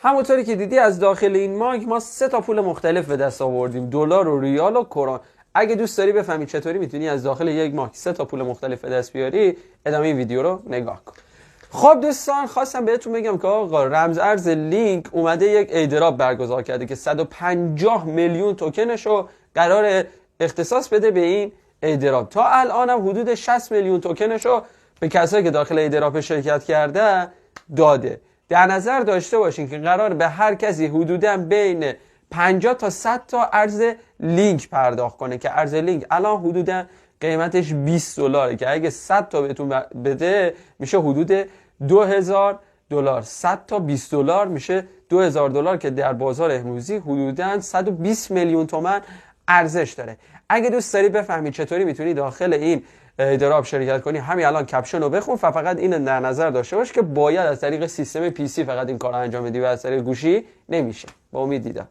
همونطوری که دیدی از داخل این مایک ما 3 تا پول مختلف به دست آوردیم، دلار و ریال و کرون. اگه دوست داری بفهمی چطوری میتونی از داخل یک مایک 3 تا پول مختلف به دست بیاری، ادامه این ویدیو رو نگاه کن. خب دوستان، خواستم بهتون بگم که آقا رمز ارز لینک اومده یک ایدراپ برگزار کرده که 150 میلیون توکنش رو قرار اختصاص بده به این ایدراپ. تا الان هم حدود 60 میلیون توکنش رو به کسایی که داخل ایدراپ شرکت کرده داده. در نظر داشته باشین که قرار به هر کسی حدوداً بین 50 تا 100 تا ارز لینک پرداخت کنه که ارز لینک الان حدوداً قیمتش $20 که اگه 100 تا بهتون بده میشه حدود $2000. 100 تا $20 میشه $2000 که در بازار امروزی حدوداً 120 میلیون تومان ارزش داره. اگه دوست داری بفهمی چطوری میتونی داخل این ایدراپ شرکت کنی، همین الان کپشن رو بخون و فقط اینو در نظر داشته باش که باید از طریق سیستم PC فقط این کار رو انجام بدی و از طریق گوشی نمیشه. با امید دیدم.